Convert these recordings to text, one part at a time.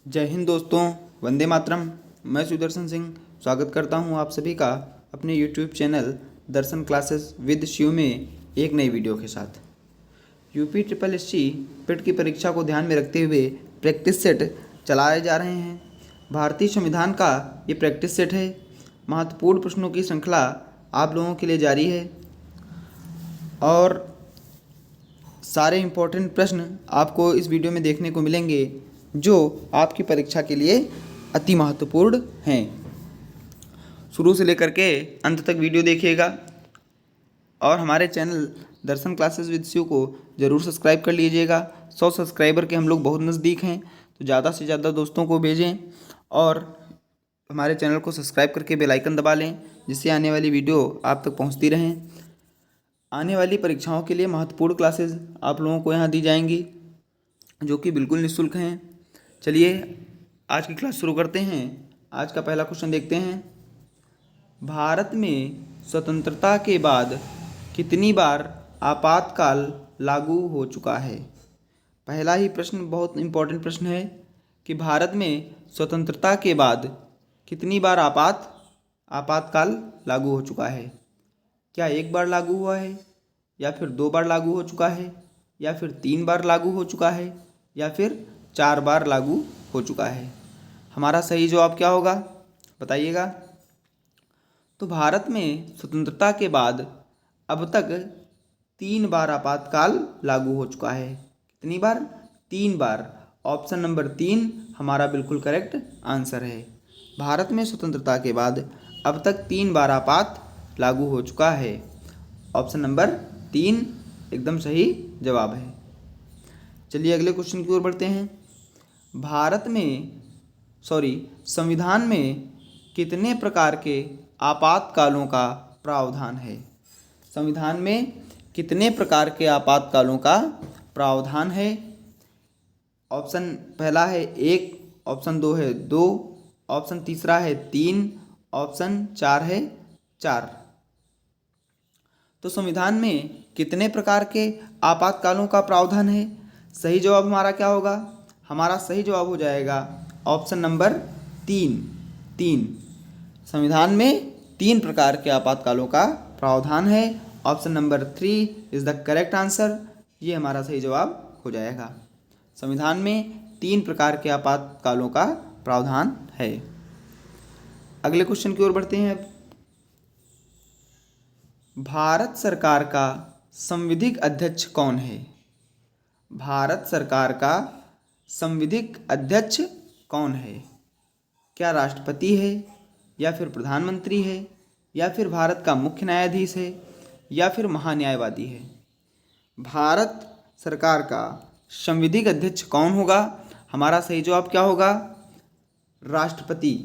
जय हिंद दोस्तों, वंदे मातरम। मैं सुदर्शन सिंह स्वागत करता हूं आप सभी का अपने YouTube channel Darshan classes with Shiv में एक नई वीडियो के साथ। यूपी ट्रिपल एससी पिट की परीक्षा को ध्यान में रखते हुए प्रैक्टिस सेट चलाए जा रहे हैं। भारतीय संविधान का ये प्रैक्टिस सेट है। महत्वपूर्ण प्रश्नों की श्रृंखला आप लोगों के लिए जारी है और सारे इम्पोर्टेंट प्रश्न आपको इस वीडियो में देखने को मिलेंगे जो आपकी परीक्षा के लिए अति महत्वपूर्ण हैं। शुरू से लेकर के अंत तक वीडियो देखिएगा और हमारे channel Darshan classes with Shiv को ज़रूर सब्सक्राइब कर लीजिएगा। 100 सब्सक्राइबर के हम लोग बहुत नज़दीक हैं, तो ज़्यादा से ज़्यादा दोस्तों को भेजें और हमारे चैनल को सब्सक्राइब करके बेल आइकन दबा लें, जिससे आने वाली वीडियो आप तक पहुंचती रहें। आने वाली परीक्षाओं के लिए महत्वपूर्ण क्लासेस आप लोगों को यहाँ दी जाएंगी जो कि बिल्कुल निःशुल्क हैं। चलिए आज की क्लास शुरू करते हैं। आज का पहला क्वेश्चन देखते हैं। भारत में स्वतंत्रता के बाद कितनी बार आपातकाल लागू हो चुका है? पहला ही प्रश्न बहुत इम्पोर्टेंट प्रश्न है कि भारत में स्वतंत्रता के बाद कितनी बार आपातकाल लागू हो चुका है। क्या एक बार लागू हुआ है, या फिर 2 बार लागू हो चुका है, या फिर 3 बार लागू हो चुका है, या फिर 4 बार लागू हो चुका है? हमारा सही जवाब क्या होगा, बताइएगा। तो भारत में स्वतंत्रता के बाद अब तक 3 बार आपातकाल लागू हो चुका है। कितनी बार? 3 बार। ऑप्शन नंबर 3 हमारा बिल्कुल करेक्ट आंसर है। भारत में स्वतंत्रता के बाद अब तक 3 बार आपात लागू हो चुका है। ऑप्शन नंबर 3 एकदम सही जवाब है। चलिए अगले क्वेश्चन की ओर बढ़ते हैं। संविधान में कितने प्रकार के आपातकालों का प्रावधान है? संविधान में कितने प्रकार के आपातकालों का प्रावधान है? ऑप्शन पहला है 1, ऑप्शन 2 है 2, ऑप्शन तीसरा है 3, ऑप्शन 4 है 4। तो संविधान में कितने प्रकार के आपातकालों का प्रावधान है? सही जवाब हमारा क्या होगा? हमारा सही जवाब हो जाएगा ऑप्शन नंबर 3। संविधान में 3 प्रकार के आपातकालों का प्रावधान है। Option number 3 is the correct answer. ये हमारा सही जवाब हो जाएगा। संविधान में 3 प्रकार के आपातकालों का प्रावधान है। अगले क्वेश्चन की ओर बढ़ते हैं। भारत सरकार का संविधिक अध्यक्ष कौन है? भारत सरकार का संविधिक अध्यक्ष कौन है? क्या राष्ट्रपति है, या फिर प्रधानमंत्री है, या फिर भारत का मुख्य न्यायाधीश है, या फिर महान्यायवादी है? भारत सरकार का संविधिक अध्यक्ष कौन होगा? हमारा सही जवाब क्या होगा? राष्ट्रपति।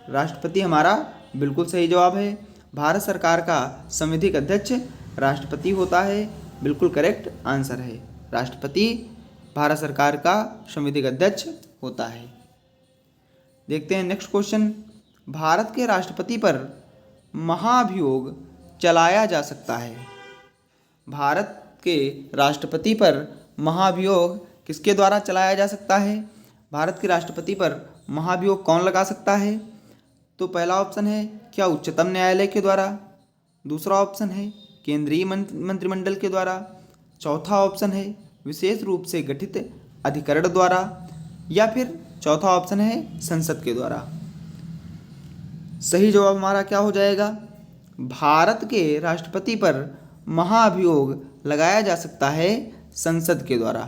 राष्ट्रपति हमारा बिल्कुल सही जवाब है। भारत सरकार का संविधिक अध्यक्ष राष्ट्रपति होता है, बिल्कुल करेक्ट आंसर है। राष्ट्रपति भारत सरकार का संविधिक अध्यक्ष होता है। देखते हैं नेक्स्ट क्वेश्चन। भारत के राष्ट्रपति पर महाभियोग चलाया जा सकता है। भारत के राष्ट्रपति पर महाभियोग किसके द्वारा चलाया जा सकता है? भारत के राष्ट्रपति पर महाभियोग कौन लगा सकता है? तो पहला ऑप्शन है क्या उच्चतम न्यायालय के द्वारा, दूसरा ऑप्शन है केंद्रीय मंत्रिमंडल के द्वारा, चौथा ऑप्शन है विशेष रूप से गठित अधिकरण द्वारा, या फिर चौथा ऑप्शन है संसद के द्वारा। सही जवाब हमारा क्या हो जाएगा? भारत के राष्ट्रपति पर महाभियोग लगाया जा सकता है संसद के द्वारा।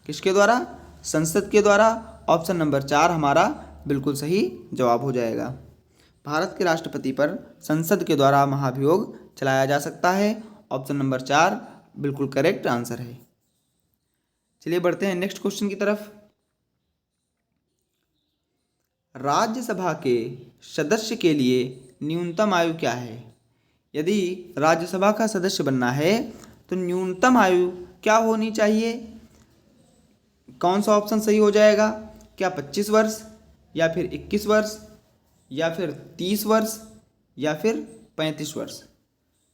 किसके द्वारा? संसद के द्वारा। ऑप्शन नंबर 4 हमारा बिल्कुल सही जवाब हो जाएगा। भारत के राष्ट्रपति पर संसद के द्वारा महाभियोग चलाया जा सकता है। ऑप्शन नंबर 4 बिल्कुल करेक्ट आंसर है। चलिए बढ़ते हैं नेक्स्ट क्वेश्चन की तरफ। राज्यसभा के सदस्य के लिए न्यूनतम आयु क्या है? यदि राज्यसभा का सदस्य बनना है तो न्यूनतम आयु क्या होनी चाहिए? कौन सा ऑप्शन सही हो जाएगा? क्या 25 वर्ष, या फिर 21 वर्ष, या फिर 30 वर्ष, या फिर 35 वर्ष?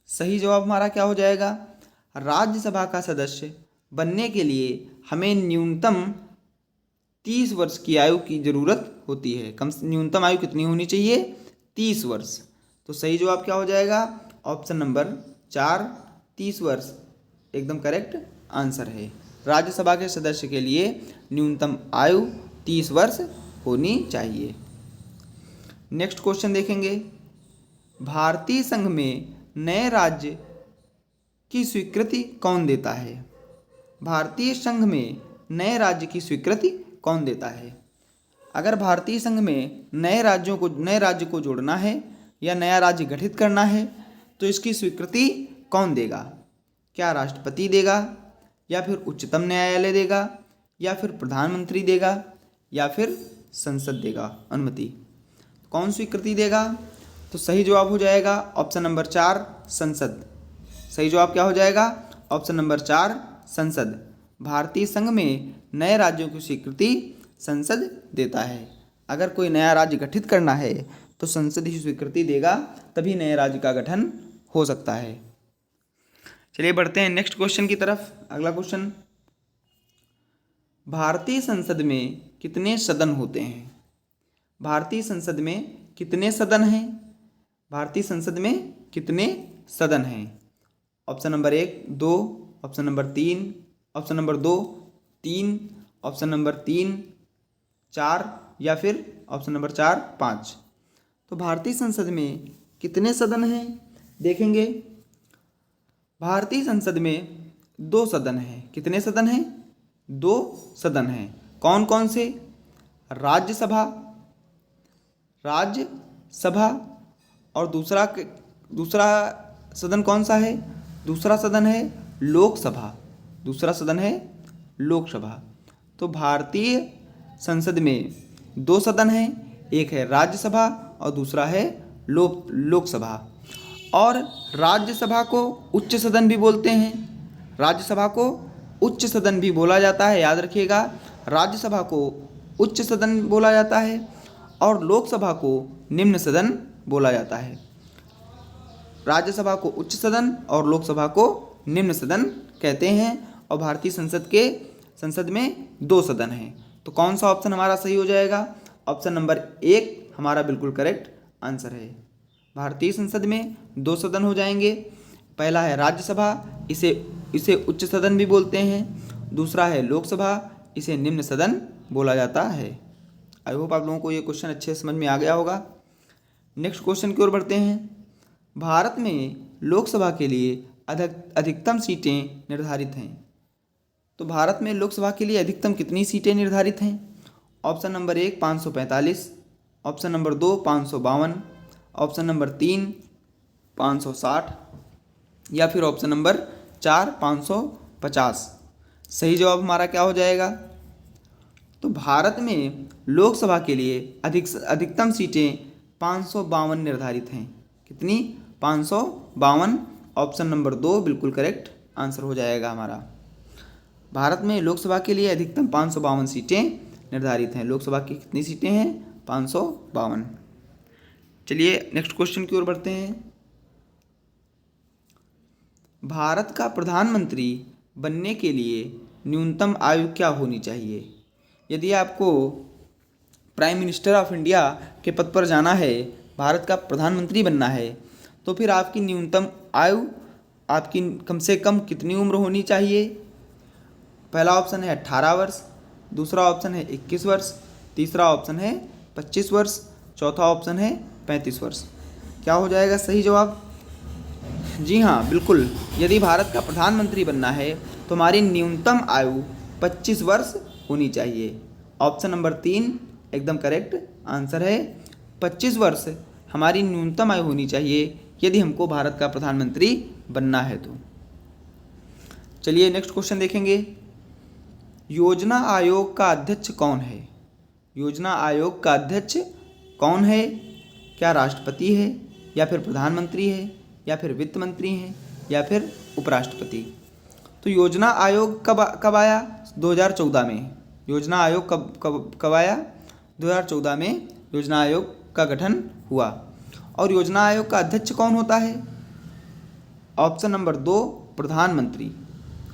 सही जवाब हमारा क्या हो जाएगा? राज्यसभा का सदस्य बनने के लिए हमें न्यूनतम 30 वर्ष की आयु की ज़रूरत होती है। कम से न्यूनतम आयु कितनी होनी चाहिए? 30 वर्ष। तो सही जवाब क्या हो जाएगा? ऑप्शन नंबर 4, 30 वर्ष एकदम करेक्ट आंसर है। राज्यसभा के सदस्य के लिए न्यूनतम आयु 30 वर्ष होनी चाहिए। नेक्स्ट क्वेश्चन देखेंगे। भारतीय संघ में नए राज्य की स्वीकृति कौन देता है? भारतीय संघ में नए राज्य की स्वीकृति कौन देता है? अगर भारतीय संघ में नए राज्य को जोड़ना है या नया राज्य गठित करना है तो इसकी स्वीकृति कौन देगा? क्या राष्ट्रपति देगा, या फिर उच्चतम न्यायालय देगा, या फिर प्रधानमंत्री देगा, या फिर संसद देगा अनुमति? कौन स्वीकृति देगा? तो सही जवाब हो जाएगा ऑप्शन नंबर 4, संसद। सही जवाब क्या हो जाएगा? ऑप्शन नंबर 4, संसद। भारतीय संघ में नए राज्यों की स्वीकृति संसद देता है। अगर कोई नया राज्य गठित करना है तो संसद ही स्वीकृति देगा, तभी नए राज्य का गठन हो सकता है। चलिए बढ़ते हैं नेक्स्ट क्वेश्चन की तरफ। अगला क्वेश्चन, भारतीय संसद में कितने सदन होते हैं? भारतीय संसद में कितने सदन हैं? भारतीय संसद में कितने सदन हैं? Option number 1 2, option number 3, option number 2 3, option number 3 4, या फिर ऑप्शन नंबर 4 5। तो भारतीय संसद में कितने सदन हैं देखेंगे। भारतीय संसद में 2 सदन हैं। कितने सदन हैं? 2 सदन हैं। कौन कौन से? राज्यसभा और दूसरा सदन कौन सा है? दूसरा सदन है लोकसभा। दूसरा सदन है लोकसभा। तो भारतीय संसद में 2 सदन हैं, एक है राज्यसभा और दूसरा है लोकसभा। और राज्यसभा को उच्च सदन भी बोलते हैं। राज्यसभा को उच्च सदन भी बोला जाता है, याद रखिएगा। राज्यसभा को उच्च सदन बोला जाता है और लोकसभा को निम्न सदन बोला जाता है। राज्यसभा को उच्च सदन और लोकसभा को निम्न सदन कहते हैं। और भारतीय संसद में 2 सदन हैं। तो कौन सा ऑप्शन हमारा सही हो जाएगा? ऑप्शन नंबर 1 हमारा बिल्कुल करेक्ट आंसर है। भारतीय संसद में 2 सदन हो जाएंगे। पहला है राज्यसभा, इसे उच्च सदन भी बोलते हैं। दूसरा है लोकसभा, इसे निम्न सदन बोला जाता है। आई होप आप लोगों को ये क्वेश्चन अच्छे समझ में आ गया होगा। नेक्स्ट क्वेश्चन की ओर बढ़ते हैं। भारत में लोकसभा के लिए अधिकतम सीटें निर्धारित हैं। तो भारत में लोकसभा के लिए अधिकतम कितनी सीटें निर्धारित हैं? Option number 1 545, option number 2 552, option number 3 560, या फिर ऑप्शन नंबर 4 550। सही जवाब हमारा क्या हो जाएगा? तो भारत में लोकसभा के लिए अधिकतम सीटें 552 निर्धारित हैं। कितनी? 552। ऑप्शन नंबर 2 बिल्कुल करेक्ट आंसर हो जाएगा हमारा। भारत में लोकसभा के लिए अधिकतम 552 सीटें निर्धारित हैं। लोकसभा की कितनी सीटें हैं? 552। चलिए नेक्स्ट क्वेश्चन की ओर बढ़ते हैं। भारत का प्रधानमंत्री बनने के लिए न्यूनतम आयु क्या होनी चाहिए? यदि आपको प्राइम मिनिस्टर ऑफ इंडिया के पद पर जाना है, भारत का प्रधानमंत्री बनना है, तो फिर आपकी न्यूनतम आयु आपकी कम से कम कितनी उम्र होनी चाहिए? पहला ऑप्शन है 18 वर्ष, दूसरा ऑप्शन है 21 वर्ष, तीसरा ऑप्शन है 25 वर्ष, चौथा ऑप्शन है 35 वर्ष। क्या हो जाएगा सही जवाब? जी हाँ, बिल्कुल। यदि भारत का प्रधानमंत्री बनना है तो हमारी न्यूनतम आयु 25 वर्ष होनी चाहिए। ऑप्शन नंबर 3 एकदम करेक्ट आंसर है। 25 वर्ष हमारी न्यूनतम आयु होनी चाहिए यदि हमको भारत का प्रधानमंत्री बनना है तो। चलिए नेक्स्ट क्वेश्चन देखेंगे। योजना आयोग का अध्यक्ष कौन है? योजना आयोग का अध्यक्ष कौन है? क्या राष्ट्रपति है, या फिर प्रधानमंत्री है, या फिर वित्त मंत्री हैं, या फिर उपराष्ट्रपति? तो योजना आयोग कब आया? 2014 में। योजना आयोग कब आया? 2014 में योजना आयोग का गठन हुआ। और योजना आयोग का अध्यक्ष कौन होता है? ऑप्शन नंबर 2 प्रधानमंत्री।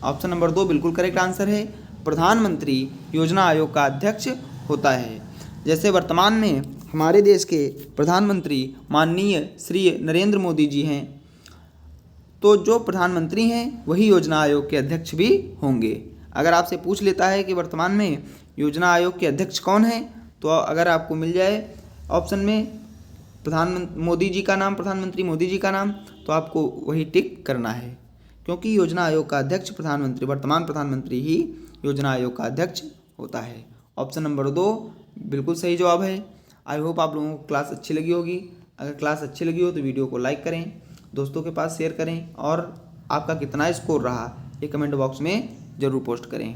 ऑप्शन नंबर 2 बिल्कुल करेक्ट आंसर है। प्रधानमंत्री योजना आयोग का अध्यक्ष होता है। जैसे वर्तमान में हमारे देश के प्रधानमंत्री माननीय श्री नरेंद्र मोदी जी हैं, तो जो प्रधानमंत्री हैं वही योजना आयोग के अध्यक्ष भी होंगे। अगर आपसे पूछ लेता है कि वर्तमान में योजना आयोग के अध्यक्ष कौन हैं, तो अगर आपको मिल जाए ऑप्शन में प्रधानमंत्री मोदी जी का नाम, प्रधानमंत्री मोदी जी का नाम, तो आपको वही टिक करना है, क्योंकि योजना आयोग का अध्यक्ष प्रधानमंत्री, वर्तमान प्रधानमंत्री ही योजना आयोग का अध्यक्ष होता है। ऑप्शन नंबर 2 बिल्कुल सही जवाब है। आई होप आप लोगों को क्लास अच्छी लगी होगी। अगर क्लास अच्छी लगी हो तो वीडियो को लाइक करें, दोस्तों के पास शेयर करें, और आपका कितना स्कोर रहा ये कमेंट बॉक्स में ज़रूर पोस्ट करें।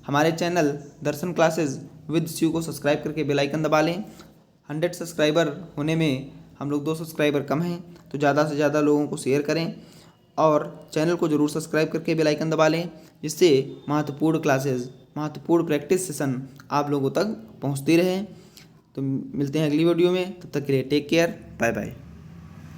हमारे channel Darshan classes with Shiv को सब्सक्राइब करके बेल आइकन दबा लें। 100 सब्सक्राइबर होने में हम लोग 2 सब्सक्राइबर कम हैं, तो ज़्यादा से ज़्यादा लोगों को शेयर करें और चैनल को ज़रूर सब्सक्राइब करके बेल आइकन दबा लें, जिससे महत्वपूर्ण क्लासेस, महत्वपूर्ण प्रैक्टिस सेशन आप लोगों तक पहुंचती रहे। तो मिलते हैं अगली वीडियो में, तब तक के लिए टेक केयर, बाय बाय।